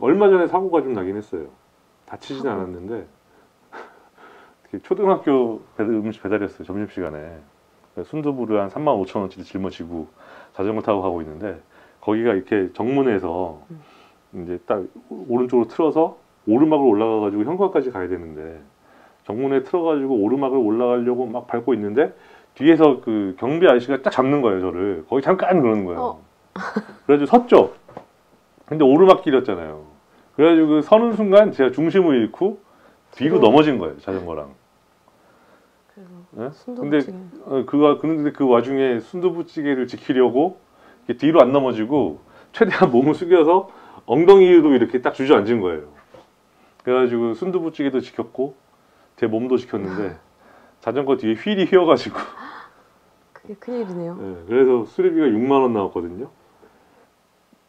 얼마 전에 사고가 좀 나긴 했어요. 다치진 않았는데 초등학교 음식 배달이었어요. 점심시간에 순두부를 한 35,000원짜리 짊어지고 자전거 타고 가고 있는데 거기가 이렇게 정문에서 이제 딱 오른쪽으로 틀어서 오르막을 올라가가지고 현관까지 가야 되는데 정문에 틀어가지고 오르막을 올라가려고 막 밟고 있는데 뒤에서 그 경비 아저씨가 딱 잡는 거예요. 저를 거기 잠깐 그러는 거예요. 그래가지고 섰죠. 근데 오르막길이었잖아요. 그래가지고 그 서는 순간 제가 중심을 잃고 뒤로 넘어진 거예요. 자전거랑. 네? 근데 그 와중에 순두부찌개를 지키려고 뒤로 안 넘어지고 최대한 몸을 숙여서 엉덩이도 이렇게 딱 주저앉은 거예요. 그래가지고 순두부찌개도 지켰고 제 몸도 지켰는데 자전거 뒤에 휠이 휘어가지고 그게 큰일이네요. 네, 그래서 수리비가 6만 원 나왔거든요.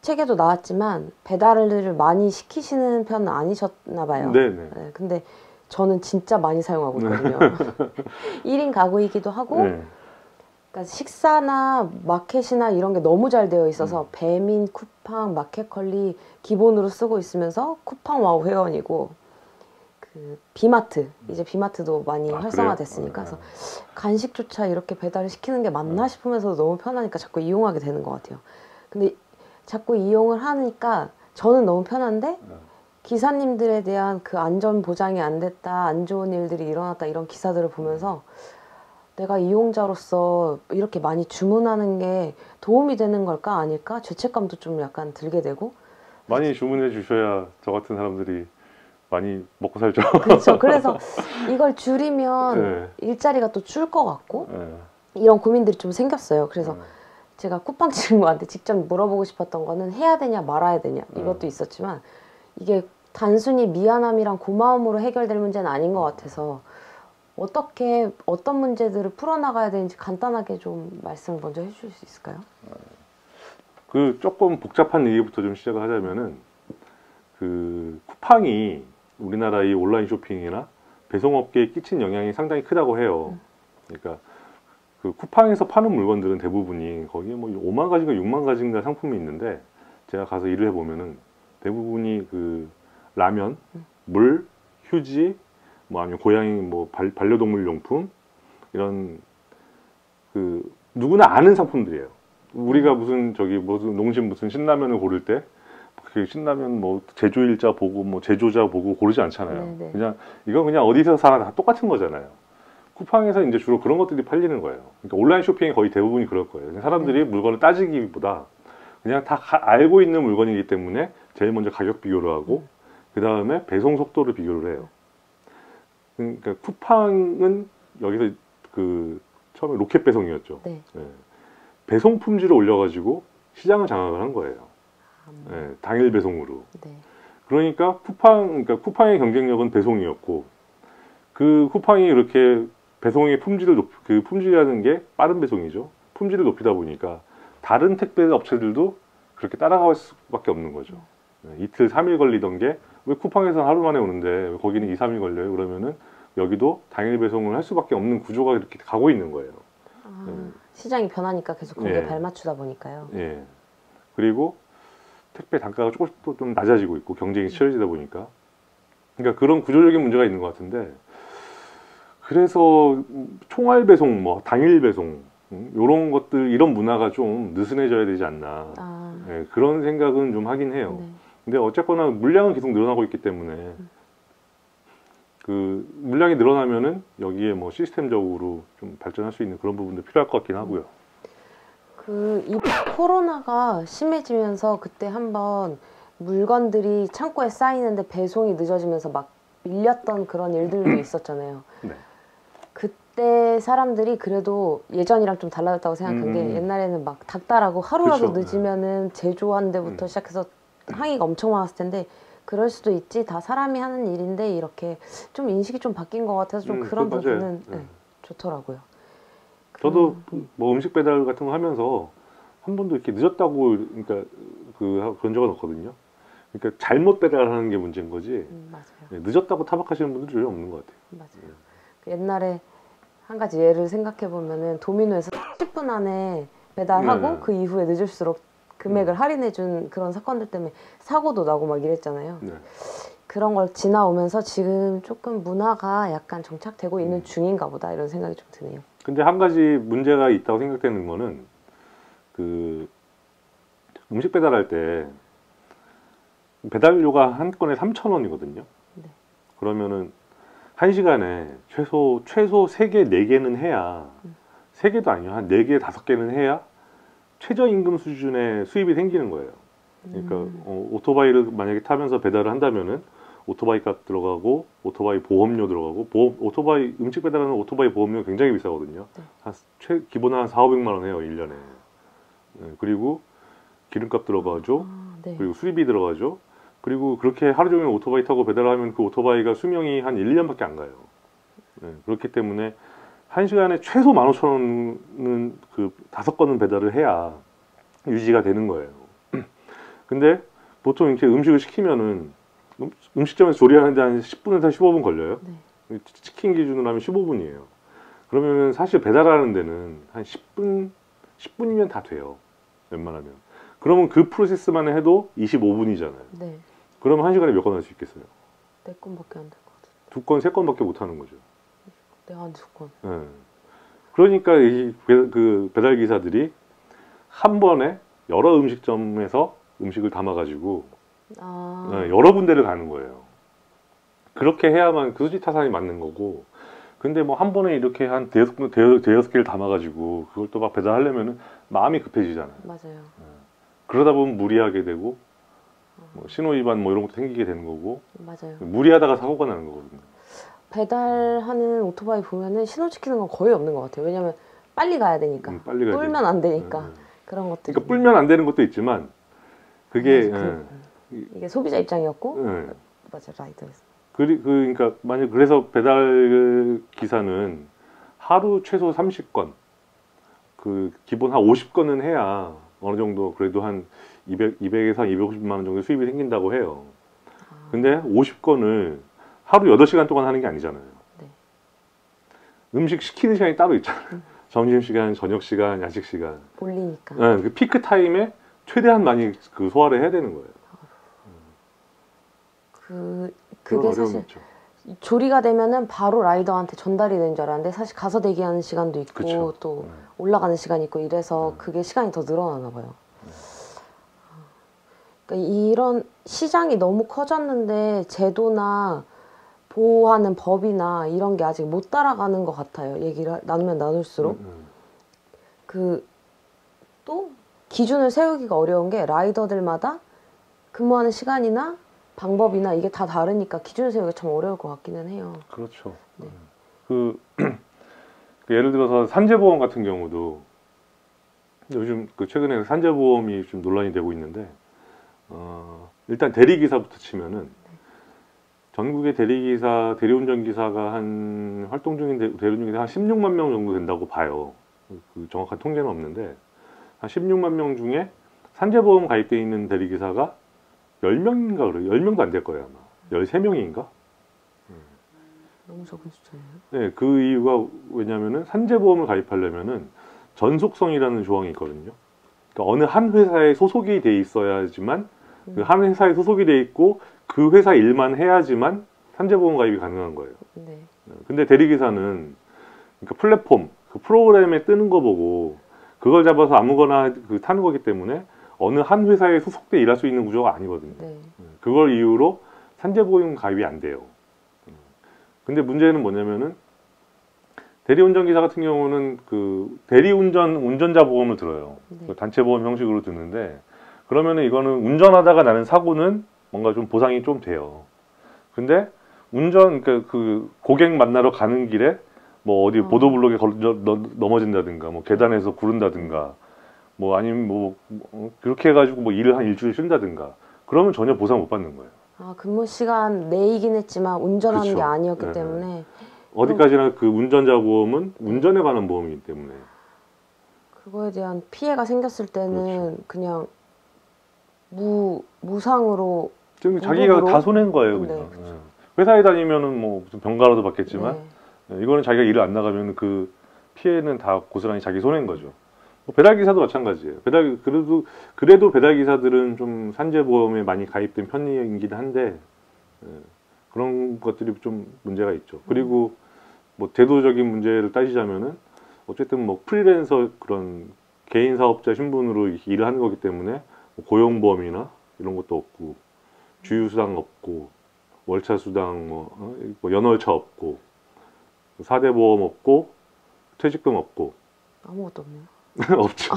책에도 나왔지만 배달을 많이 시키시는 편은 아니셨나 봐요. 네네. 네, 근데 저는 진짜 많이 사용하고 있거든요. 1인 가구이기도 하고 네. 그러니까 식사나 마켓이나 이런 게 너무 잘 되어 있어서 배민, 쿠팡, 마켓컬리 기본으로 쓰고 있으면서 쿠팡 와우 회원이고 그 비마트, 이제 비마트도 많이 활성화됐으니까 그래서 간식조차 이렇게 배달을 시키는 게 맞나 싶으면서도 너무 편하니까 자꾸 이용하게 되는 것 같아요. 근데 자꾸 이용을 하니까 저는 너무 편한데 기사님들에 대한 그 안전 보장이 안 됐다, 안 좋은 일들이 일어났다 이런 기사들을 보면서 내가 이용자로서 이렇게 많이 주문하는 게 도움이 되는 걸까 아닐까 죄책감도 좀 약간 들게 되고 많이 주문해 주셔야 저 같은 사람들이 많이 먹고 살죠. 그렇죠. 그래서 이걸 줄이면 네. 일자리가 또 줄 것 같고 네. 이런 고민들이 좀 생겼어요. 그래서 제가 쿠팡 친구한테 직접 물어보고 싶었던 거는 해야 되냐 말아야 되냐 이것도 있었지만 이게 단순히 미안함이랑 고마움으로 해결될 문제는 아닌 것 같아서 어떻게 어떤 문제들을 풀어나가야 되는지 간단하게 좀 말씀을 먼저 해주실 수 있을까요? 그 조금 복잡한 얘기부터 좀 시작을 하자면은 그 쿠팡이 우리나라 이 온라인 쇼핑이나 배송업계에 끼친 영향이 상당히 크다고 해요. 그러니까 그 쿠팡에서 파는 물건들은 대부분이 거기에 뭐 5만 가지인가 6만 가지인가 상품이 있는데 제가 가서 일을 해보면은 대부분이 그 라면, 물, 휴지, 뭐 아니면 고양이 뭐 반려동물 용품 이런 그 누구나 아는 상품들이에요. 우리가 무슨 농심 무슨 신라면을 고를 때 그 신라면 뭐 제조일자 보고 뭐 제조자 보고 고르지 않잖아요. 네네. 그냥 이건 그냥 어디서 사나 다 똑같은 거잖아요. 쿠팡에서 이제 주로 그런 것들이 팔리는 거예요. 그러니까 온라인 쇼핑이 거의 대부분이 그럴 거예요. 사람들이 물건을 따지기보다 그냥 다 알고 있는 물건이기 때문에 제일 먼저 가격 비교를 하고 그 다음에 배송 속도를 비교를 해요. 그러니까 쿠팡은 여기서 그 처음에 로켓 배송이었죠. 네. 네. 배송 품질을 올려가지고 시장을 장악을 한 거예요. 네, 당일 배송으로. 네. 그러니까 쿠팡의 경쟁력은 배송이었고 그 쿠팡이 이렇게 배송의 품질이라는 게 빠른 배송이죠. 품질을 높이다 보니까 다른 택배 업체들도 그렇게 따라갈 수밖에 없는 거죠. 네, 이틀 3일 걸리던 게 왜 쿠팡에서는 하루 만에 오는데 왜 거기는 2, 3일 걸려요? 그러면은 여기도 당일 배송을 할 수밖에 없는 구조가 이렇게 가고 있는 거예요. 시장이 변하니까 계속 거기에 예. 발맞추다 보니까요. 예. 그리고 택배 단가가 조금씩 또 좀 낮아지고 있고 경쟁이 치열해지다 보니까 그러니까 그런 구조적인 문제가 있는 것 같은데 그래서 총알 배송, 뭐 당일 배송 이런 것들 이런 문화가 좀 느슨해져야 되지 않나 예, 그런 생각은 좀 하긴 해요. 네. 근데 어쨌거나 물량은 계속 늘어나고 있기 때문에 그 물량이 늘어나면은 여기에 뭐 시스템적으로 좀 발전할 수 있는 그런 부분도 필요할 것 같긴 하고요. 이 코로나가 심해지면서 그때 한번 물건들이 창고에 쌓이는데 배송이 늦어지면서 막 밀렸던 그런 일들도 있었잖아요. 네. 그때 사람들이 그래도 예전이랑 좀 달라졌다고 생각한 게 옛날에는 막 닥달하고 하루라도 그렇죠. 늦으면은 제조한 데부터 시작해서 항의가 엄청 많았을 텐데 그럴 수도 있지 다 사람이 하는 일인데 이렇게 좀 인식이 좀 바뀐 것 같아서 좀 그런 부분은 네, 좋더라고요. 저도 뭐 음식 배달 같은 거 하면서 한 번도 이렇게 늦었다고 그러니까 그런 적은 없거든요. 그러니까 잘못 배달하는 게 문제인 거지. 맞아요. 늦었다고 타박하시는 분들 전혀 없는 것 같아요. 맞아요. 옛날에 한 가지 예를 생각해 보면은 도미노에서 30분 안에 배달하고 그 이후에 늦을수록 금액을 할인해준 그런 사건들 때문에 사고도 나고 막 이랬잖아요. 네. 그런 걸 지나오면서 지금 조금 문화가 약간 정착되고 있는 중인가 보다 이런 생각이 좀 드네요. 근데 한 가지 문제가 있다고 생각되는 거는 그 음식 배달할 때 배달료가 한 건에 3,000원이거든요. 네. 그러면은 한 시간에 최소 3개, 4개는 해야 3개도 아니요. 한 4개, 5개는 해야 최저임금 수준의 수입이 생기는 거예요. 그러니까 오토바이를 만약에 타면서 배달을 한다면은 오토바이 값 들어가고 오토바이 보험료 들어가고 오토바이 음식 배달하는 오토바이 보험료 굉장히 비싸거든요. 네. 기본 한 4,500만 원 해요, 1년에. 네, 그리고 기름값 들어가죠. 네. 그리고 수리비 들어가죠. 그리고 그렇게 하루 종일 오토바이 타고 배달하면 그 오토바이가 수명이 한 1년밖에 안 가요. 네, 그렇기 때문에 한 시간에 최소 15,000원은 그 5건은 배달을 해야 유지가 되는 거예요. 근데 보통 이렇게 음식을 시키면은 음식점에서 조리하는데 한 10분에서 15분 걸려요. 네. 치킨 기준으로 하면 15분이에요. 그러면 사실 배달하는 데는 한 10분이면 다 돼요. 웬만하면. 그러면 그 프로세스만 해도 25분이잖아요. 네. 그러면 한 시간에 몇 건 할 수 있겠어요? 4건밖에 안 될 것 같아요. 2건, 3건밖에 못 하는 거죠. 네, 한 2건. 예. 그러니까 그 배달 기사들이 한 번에 여러 음식점에서 음식을 담아가지고 여러 군데를 가는 거예요. 그렇게 해야만 그 수지 타산이 맞는 거고. 근데 뭐 한 번에 이렇게 한 대여섯 개를 담아가지고 그걸 또 막 배달하려면은 마음이 급해지잖아요. 맞아요. 그러다 보면 무리하게 되고 뭐 신호 위반 뭐 이런 것도 생기게 되는 거고. 맞아요. 무리하다가 사고가 나는 거거든요. 배달하는 오토바이 보면은 신호 지키는 건 거의 없는 것 같아요. 왜냐면 빨리 가야 되니까. 빨리 가야 뿔면 안 되니까. 그런 것들. 그러니까 뿔면 안 되는 것도 있지만 그게 이게 소비자 입장이었고 맞아 라이더에서. 그러니까 만약 그래서 배달 기사는 하루 최소 30건 그 기본 한 50건은 해야 어느 정도 그래도 한 200에서 250만 원 정도 수입이 생긴다고 해요. 근데 50건을 하루 8시간 동안 하는 게 아니잖아요. 네. 음식 시키는 시간이 따로 있잖아요. 점심시간, 저녁시간, 야식시간. 몰리니까. 네, 그 피크 타임에 최대한 많이 그 소화를 해야 되는 거예요. 그게 사실 있죠. 조리가 되면은 바로 라이더한테 전달이 되는 줄 알았는데 사실 가서 대기하는 시간도 있고 그쵸. 또 올라가는 시간이 있고 이래서 그게 시간이 더 늘어나나 봐요. 그러니까 이런 시장이 너무 커졌는데 제도나 보호하는 법이나 이런 게 아직 못 따라가는 것 같아요. 얘기를 나누면 나눌수록. 또 기준을 세우기가 어려운 게 라이더들마다 근무하는 시간이나 방법이나 이게 다 다르니까 기준을 세우기가 참 어려울 것 같기는 해요. 그렇죠. 네. 그 예를 들어서 산재보험 같은 경우도 요즘 그 최근에 산재보험이 좀 논란이 되고 있는데 일단 대리기사부터 치면은 전국의 대리운전기사가 한 활동 중인 대리운전기사 한 16만 명 정도 된다고 봐요. 그 정확한 통계는 없는데 한 16만 명 중에 산재보험 가입되어 있는 대리기사가 10명인가 그래요. 10명도 안 될 거예요 아마. 13명인가? 너무 적은 숫자예요. 네, 그 이유가 왜냐면은 산재보험을 가입하려면은 전속성이라는 조항이 있거든요. 그러니까 어느 한 회사에 소속이 돼 있어야지만 그 한 회사에 소속이 돼 있고 그 회사 일만 해야지만 산재보험 가입이 가능한 거예요. 네. 근데 대리기사는 그러니까 플랫폼, 그 프로그램에 뜨는 거 보고 그걸 잡아서 아무거나 그 타는 거기 때문에 어느 한 회사에 소속돼 일할 수 있는 구조가 아니거든요. 네. 그걸 이유로 산재보험 가입이 안 돼요. 근데 문제는 뭐냐면은 대리운전기사 같은 경우는 그 운전자 보험을 들어요. 네. 단체 보험 형식으로 드는데 그러면은 이거는 운전하다가 나는 사고는 뭔가 좀 보상이 좀 돼요. 근데 그러니까 그 고객 만나러 가는 길에 뭐 어디 보도블록에 넘어진다든가 뭐 계단에서 구른다든가 뭐 아니면 뭐 그렇게 해가지고 뭐 일을 한 일주일 쉰다든가 그러면 전혀 보상 못 받는 거예요. 아, 근무 시간 내이긴 했지만 운전하는 그쵸. 게 아니었기 네. 때문에 어디까지나 그 운전자 보험은 운전에 관한 보험이기 때문에 그거에 대한 피해가 생겼을 때는 그렇죠. 그냥 무상으로 지금 자기가 무급으로? 다 손해인 거예요, 그냥. 네, 예. 회사에 다니면은 뭐 무슨 병가라도 받겠지만 네. 이거는 자기가 일을 안 나가면 그 피해는 다 고스란히 자기 손해인 거죠. 배달 기사도 마찬가지예요. 그래도 배달 기사들은 좀 산재보험에 많이 가입된 편이긴 한데 예, 그런 것들이 좀 문제가 있죠. 그리고 뭐 제도적인 문제를 따지자면은 어쨌든 뭐 프리랜서 그런 개인 사업자 신분으로 이렇게 일을 하는 거기 때문에 뭐 고용보험이나 이런 것도 없고 주유수당 없고 월차수당 뭐 연월차 없고 4대 보험 없고 퇴직금 없고 아무것도 없네요. 없죠.